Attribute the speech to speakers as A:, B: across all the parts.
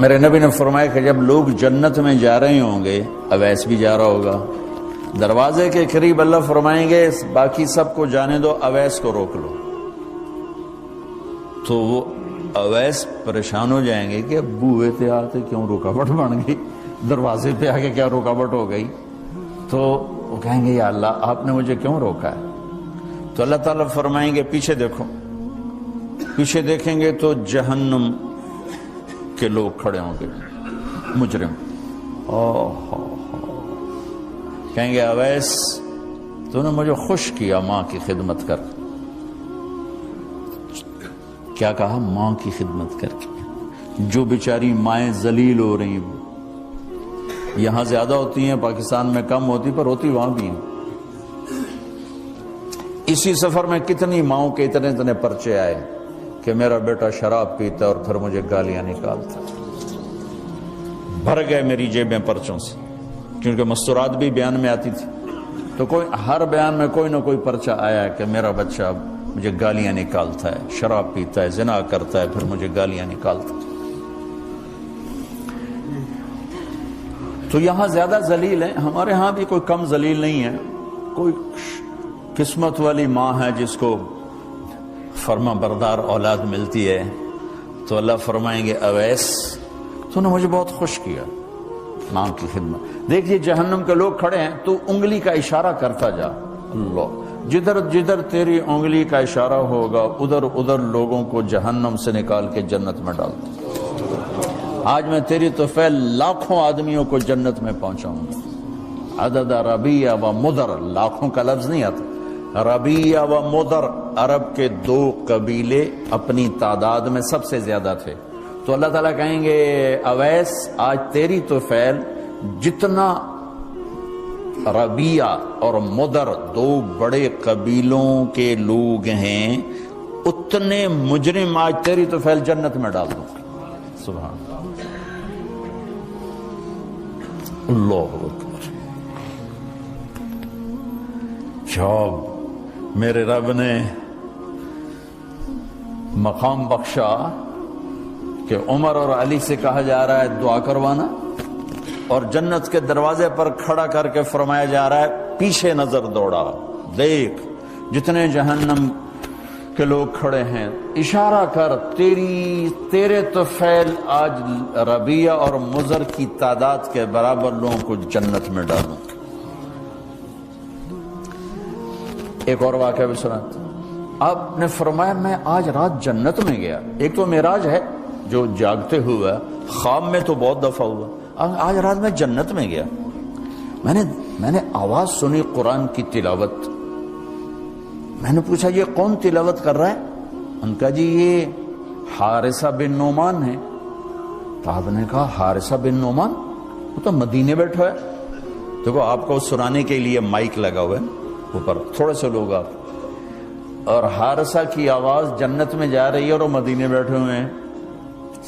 A: میرے نبی نے فرمایا کہ جب لوگ جنت میں جا رہے ہوں گے، اویس بھی جا رہا ہوگا، دروازے کے قریب اللہ فرمائیں گے باقی سب کو جانے دو، اویس کو روک لو۔ تو وہ اویس پریشان ہو جائیں گے کہ اب بوئے تھے آتے کیوں رکاوٹ بن گئی، دروازے پہ آگے کیا رکاوٹ ہو گئی؟ تو وہ کہیں گے یا اللہ آپ نے مجھے کیوں روکا ہے؟ تو اللہ تعالیٰ فرمائیں گے پیچھے دیکھو۔ پیچھے دیکھیں گے تو جہنم کے لوگ کھڑے ہوں گے، مجرم۔ کہیں گے اویس تو نے مجھے خوش کیا ماں کی خدمت کر۔ کیا کہا؟ ماں کی خدمت کر کے۔ جو بیچاری مائیں ذلیل ہو رہی ہیں، یہاں زیادہ ہوتی ہیں، پاکستان میں کم ہوتی، پر ہوتی وہاں بھی ہیں۔ اسی سفر میں کتنی ماؤں کے اتنے پرچے آئے کہ میرا بیٹا شراب پیتا اور پھر مجھے گالیاں نکالتا۔ بھر گئے میری جیبیں پرچوں سے، کیونکہ مستورات بھی بیان میں آتی تھی، تو ہر بیان میں کوئی نہ کوئی پرچہ آیا کہ میرا بچہ مجھے گالیاں نکالتا ہے، شراب پیتا ہے، زنا کرتا ہے، پھر مجھے گالیاں نکالتا ہے۔ تو یہاں زیادہ ذلیل ہیں، ہمارے ہاں بھی کوئی کم ذلیل نہیں ہے۔ کوئی قسمت والی ماں ہے جس کو فرما بردار اولاد ملتی ہے، تو اللہ فرمائیں گے اویس تو نے مجھے بہت خوش کیا ماں کی خدمت۔ دیکھیے جہنم کے لوگ کھڑے ہیں، تو انگلی کا اشارہ کرتا جا، اللہ جدھر جدھر تیری انگلی کا اشارہ ہوگا ادھر ادھر لوگوں کو جہنم سے نکال کے جنت میں ڈال دو۔ آج میں تیری طفیل لاکھوں آدمیوں کو جنت میں پہنچاؤں گا۔ عدد ربیہ و مدر، لاکھوں کا لفظ نہیں آتا، ربیہ و مدر عرب کے دو قبیلے اپنی تعداد میں سب سے زیادہ تھے۔ تو اللہ تعالیٰ کہیں گے اویس آج تیری طفیل جتنا ربیہ اور مدر دو بڑے قبیلوں کے لوگ ہیں، اتنے مجرم آج تیری طفیل جنت میں ڈال دوں۔ سبحان اللہ اکبر۔ جب میرے رب نے مقام بخشا کہ عمر اور علی سے کہا جا رہا ہے دعا کروانا، اور جنت کے دروازے پر کھڑا کر کے فرمایا جا رہا ہے پیچھے نظر دوڑا، دیکھ جتنے جہنم کے لوگ کھڑے ہیں، اشارہ کر تیرے طفیل آج ربیہ اور مضر کی تعداد کے برابر لوگوں کو جنت میں ڈالوں۔ ایک اور واقعہ بھی سناتا ہوں۔ آپ نے فرمایا میں آج رات جنت میں گیا۔ ایک تو معراج ہے جو جاگتے ہوئے، خواب میں تو بہت دفعہ ہوا، آج رات میں جنت میں گیا، میں نے آواز سنی قرآن کی تلاوت۔ میں نے پوچھا یہ کون تلاوت کر رہا ہے؟ ان کا جی یہ حارثہ بن نعمان ہے۔ تو آپ نے کہا حارثہ بن نعمان؟ وہ تو مدینے بیٹھا ہے۔ دیکھو آپ کو سنانے کے لیے مائک لگا ہوا ہے اوپر، تھوڑے سے لوگ آپ، اور حارثہ کی آواز جنت میں جا رہی ہے اور وہ مدینے بیٹھے ہوئے ہیں،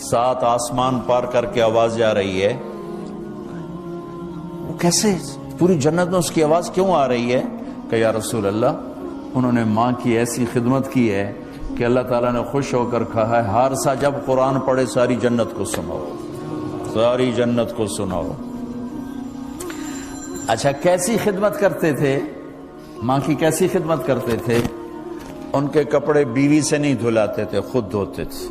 A: 7 آسمان پار کر کے آواز جا رہی ہے۔ وہ کیسے پوری جنت میں اس کی آواز کیوں آ رہی ہے؟ کہ یا رسول اللہ انہوں نے ماں کی ایسی خدمت کی ہے کہ اللہ تعالیٰ نے خوش ہو کر کہا ہے حارثہ جب قرآن پڑھے ساری جنت کو سناؤ، ساری جنت کو سناؤ۔ اچھا کیسی خدمت کرتے تھے؟ ماں کی کیسی خدمت کرتے تھے؟ ان کے کپڑے بیوی سے نہیں دھلاتے تھے، خود دھوتے تھے۔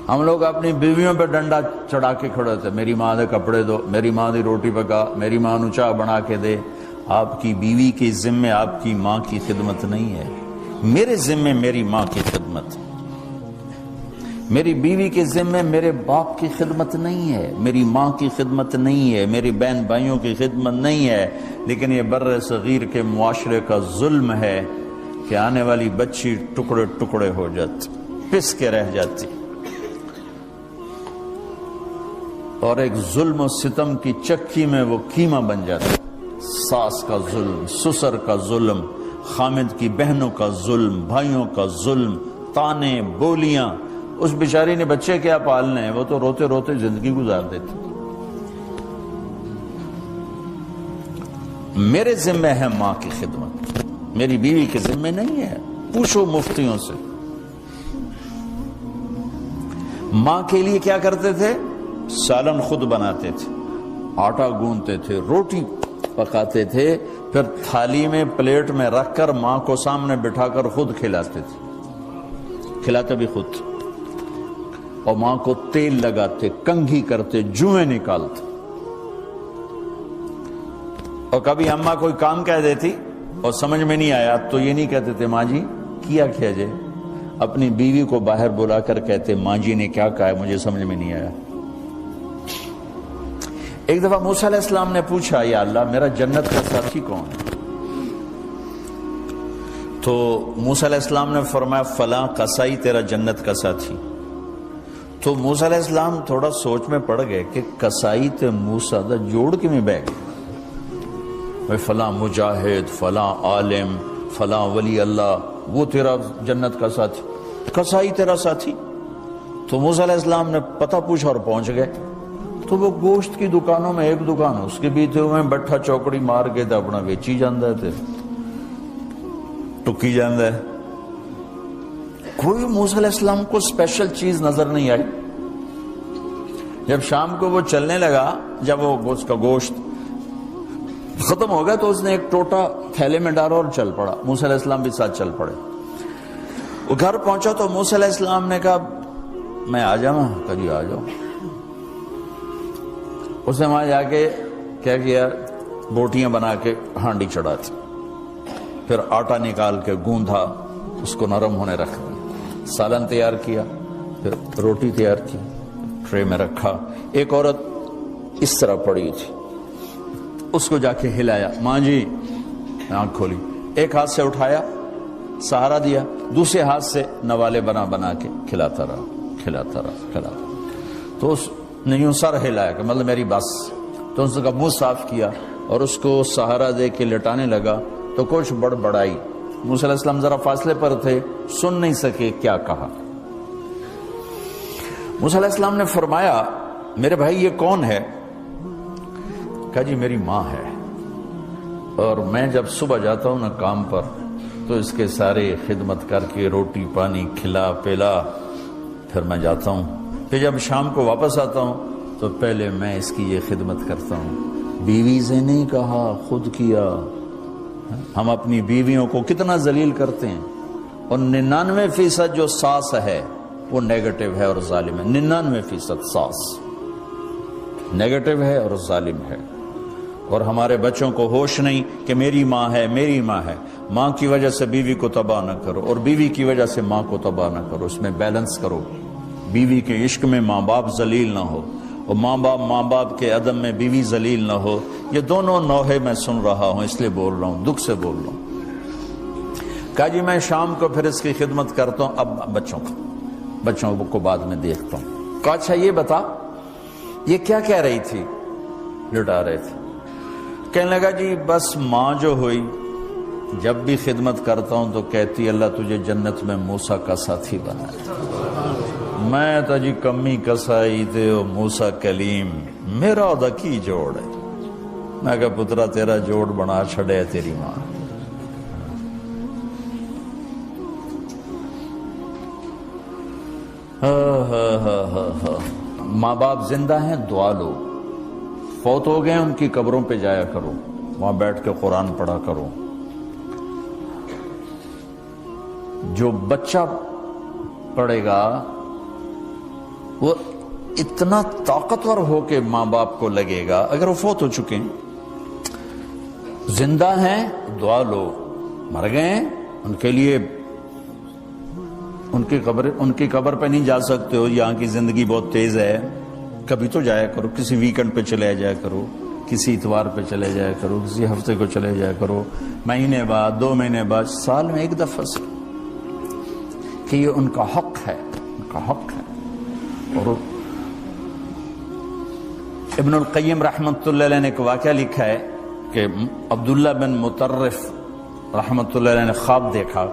A: ہم لوگ اپنی بیویوں پہ ڈنڈا چڑھا کے کھڑے تھے، میری ماں دے کپڑے دو، میری ماں دی روٹی پکا، میری ماں نو چاہ بنا کے دے۔ آپ کی بیوی کے ذمے آپ کی ماں کی خدمت نہیں ہے، میرے ذمے میری ماں کی خدمت، میری بیوی کے ذمے میرے باپ کی خدمت نہیں ہے، میری ماں کی خدمت نہیں ہے، میری بہن بھائیوں کی خدمت نہیں ہے۔ لیکن یہ بر صغیر کے معاشرے کا ظلم ہے کہ آنے والی بچی ٹکڑے ٹکڑے ہو جاتی، پس کے رہ جاتی، اور ایک ظلم و ستم کی چکی میں وہ قیمہ بن جاتا۔ ساس کا ظلم، سسر کا ظلم، خامد کی بہنوں کا ظلم، بھائیوں کا ظلم، تانے بولیاں۔ اس بیچاری نے بچے کیا پالنے ہیں، وہ تو روتے روتے زندگی گزار دیتی۔ میرے ذمہ ہے ماں کی خدمت، میری بیوی کے ذمہ نہیں ہے۔ پوچھو مفتیوں سے، ماں کے لیے کیا کرتے تھے؟ سالن خود بناتے تھے، آٹا گوندتے تھے، روٹی پکاتے تھے، پھر تھالی میں پلیٹ میں رکھ کر ماں کو سامنے بٹھا کر خود کھلاتے تھے، کھلاتے بھی خود، اور ماں کو تیل لگاتے، کنگھی کرتے، جوئیں نکالتے۔ اور کبھی اماں کوئی کام کہہ دیتی اور سمجھ میں نہیں آیا تو یہ نہیں کہتے تھے ماں جی کیا جائے، اپنی بیوی کو باہر بلا کر کہتے ماں جی نے کیا کہا ہے مجھے سمجھ میں نہیں آیا۔ ایک دفعہ موسیٰ علیہ السلام نے پوچھا یا اللہ میرا جنت کا ساتھی کون ہے؟ تو موسیٰ علیہ السلام نے فرمایا فلاں قصائی تیرا جنت کا ساتھی۔ تو موسیٰ علیہ السلام تھوڑا سوچ میں پڑ گئے کہ قصائی تے موسیٰ دا جوڑ کے میں بہ گئے، فلاں مجاہد، فلاں عالم، فلاں ولی اللہ وہ تیرا جنت کا ساتھی، قصائی تیرا ساتھی۔ تو موسیٰ علیہ السلام نے پتہ پوچھا اور پہنچ گئے۔ تو وہ گوشت کی دکانوں میں ایک دکان اس کے بھی تھے، وہ بٹھا چوکڑی مار کے تو اپنا ویچی جاندہ تھے، ٹکی جاندہ ہے۔ کوئی موسیٰ علیہ السلام کو اسپیشل چیز نظر نہیں آئی۔ جب شام کو وہ چلنے لگا، جب وہ اس کا گوشت ختم ہو گیا تو اس نے ایک ٹوٹا تھیلے میں ڈالا اور چل پڑا، موسیٰ علیہ السلام بھی ساتھ چل پڑے۔ وہ گھر پہنچا تو موسیٰ علیہ السلام نے کہا میں آ جاؤں؟ کہا جی آ جاؤ۔ اس نے وہاں جا کے کیا کیا، بوٹیاں بنا کے ہانڈی چڑھا تھی، پھر آٹا نکال کے گوندھا، اس کو نرم ہونے رکھ دیا، سالن تیار کیا، پھر روٹی تیار کی، ٹرے میں رکھا۔ ایک عورت اس طرح پڑی تھی، اس کو جا کے ہلایا، ماں جی، آنکھ کھولی، ایک ہاتھ سے اٹھایا، سہارا دیا، دوسرے ہاتھ سے نوالے بنا بنا کے کھلاتا رہا، کھلاتا رہا، کھلاتا رہا۔ تو اس نے یوں سر ہلایا کہ مطلب میری بس۔ تو اس کا منہ صاف کیا اور اس کو سہارا دے کے لٹانے لگا تو کچھ بڑبڑائی۔ موسیٰ علیہ السلام ذرا فاصلے پر تھے، سن نہیں سکے کیا کہا۔ موسیٰ علیہ السلام نے فرمایا میرے بھائی یہ کون ہے؟ کہا جی میری ماں ہے، اور میں جب صبح جاتا ہوں نا کام پر تو اس کے سارے خدمت کر کے روٹی پانی کھلا پلا پھر میں جاتا ہوں، پھر جب شام کو واپس آتا ہوں تو پہلے میں اس کی یہ خدمت کرتا ہوں۔ بیوی سے نہیں کہا، خود کیا۔ ہم اپنی بیویوں کو کتنا ذلیل کرتے ہیں، اور 99% جو ساس ہے وہ نیگیٹو ہے اور ظالم ہے۔ 99% ساس نیگیٹو ہے اور ظالم ہے، اور ہمارے بچوں کو ہوش نہیں کہ میری ماں ہے، میری ماں ہے۔ ماں کی وجہ سے بیوی کو تباہ نہ کرو، اور بیوی کی وجہ سے ماں کو تباہ نہ کرو، اس میں بیلنس کرو۔ بیوی کے عشق میں ماں باپ ذلیل نہ ہو، اور ماں باپ کے عدم میں بیوی ذلیل نہ ہو۔ یہ دونوں نوحے میں سن رہا ہوں، اس لیے بول رہا ہوں، دکھ سے بول رہا ہوں۔ کہا جی میں شام کو پھر اس کی خدمت کرتا ہوں، اب بچوں کو بعد میں دیکھتا ہوں۔ کہا اچھا یہ بتا یہ کیا کہہ رہی تھی؟ لٹا رہے تھے۔ کہنے لگا جی بس ماں جو ہوئی جب بھی خدمت کرتا ہوں تو کہتی اللہ تجھے جنت میں موسیٰ کا ساتھی بنایا۔ میں تو جی کمی کسائی تے او موسیٰ کلیم، میرا دا کی جوڑ ہے۔ میں کہا پترا تیرا جوڑ بنا چھڑے تیری ماں۔ ماں باپ زندہ ہیں دعا لو، فوت ہو گئے ان کی قبروں پہ جایا کرو، وہاں بیٹھ کے قرآن پڑھا کرو۔ جو بچہ پڑھے گا وہ اتنا طاقتور ہو کے ماں باپ کو لگے گا، اگر وہ فوت ہو چکے ہیں، زندہ ہیں دعا لو، مر گئے ہیں ان کے لیے ان کی قبر پہ نہیں جا سکتے ہو، یہاں کی زندگی بہت تیز ہے، کبھی تو جایا کرو، کسی ویکنڈ پہ چلے جایا کرو، کسی اتوار پہ چلے جایا کرو، کسی ہفتے کو چلے جایا کرو، مہینے بعد 2 مہینے بعد، سال میں ایک دفعہ سے، کہ یہ ان کا حق ہے، ان کا حق ہے۔ اور ابن القیم رحمۃ اللہ علیہ نے ایک واقعہ لکھا ہے کہ عبداللہ بن مطرف رحمۃ اللہ علیہ نے خواب دیکھا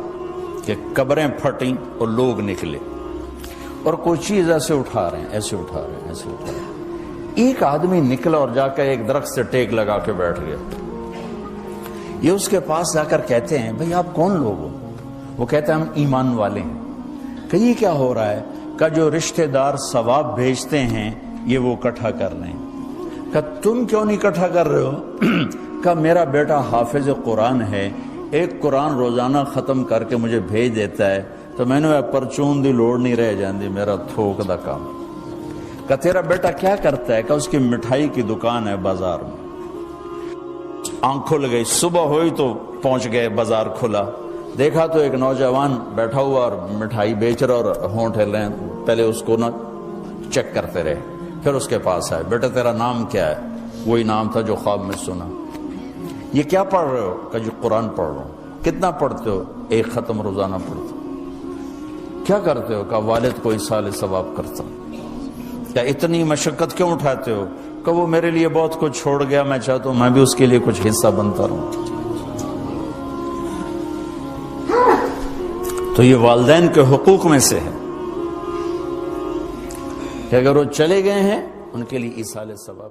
A: کہ قبریں پھٹیں اور لوگ نکلے اور کوئی چیز ایسے اٹھا رہے ہیں، ایسے اٹھا رہے ہیں، ایسے اٹھا رہے ہیں۔ ایک آدمی نکلا اور جا کر ایک درخت سے ٹیک لگا کے بیٹھ گیا۔ یہ اس کے پاس جا کر کہتے ہیں بھئی آپ کون لوگ ہو؟ وہ کہتے ہیں ہم ایمان والے ہیں۔ کہ یہ کیا ہو رہا ہے؟ کہ جو رشتہ دار ثواب بھیجتے ہیں یہ وہ اکٹھا کر رہے ہیں۔ کہ تم کیوں نہیں اکٹھا کر رہے ہو؟ کہ میرا بیٹا حافظ قرآن ہے، ایک قرآن روزانہ ختم کر کے مجھے بھیج دیتا ہے، تو میں نے پرچون دی لوڑ نہیں رہ جاندی، میرا تھوک دا کام۔ کہ تیرا بیٹا کیا کرتا ہے؟ کہ اس کی مٹھائی کی دکان ہے بازار میں۔ آنکھ کھل گئی، صبح ہوئی تو پہنچ گئے، بازار کھلا، دیکھا تو ایک نوجوان بیٹھا ہوا اور مٹھائی بیچ رہا اور ہونٹ ہل رہے ہیں۔ پہلے اس کو نہ چیک کرتے رہے، پھر اس کے پاس آئے، بیٹا تیرا نام کیا ہے؟ وہی نام تھا جو خواب میں سنا۔ یہ کیا پڑھ رہے ہو؟ کہ جو قرآن پڑھ رہا ہوں۔ کتنا پڑھتے ہو؟ ایک ختم روزانہ پڑھتے ہو۔ کیا کرتے ہو؟ کہ والد کو ایصال ثواب کرتا ہوں۔ کیا اتنی مشقت کیوں اٹھاتے ہو؟ کہ وہ میرے لیے بہت کچھ چھوڑ گیا، میں چاہتا ہوں میں بھی اس کے لیے کچھ حصہ بنتا رہوں۔ تو یہ والدین کے حقوق میں سے ہے کہ اگر وہ چلے گئے ہیں ان کے لیے ایصال ثواب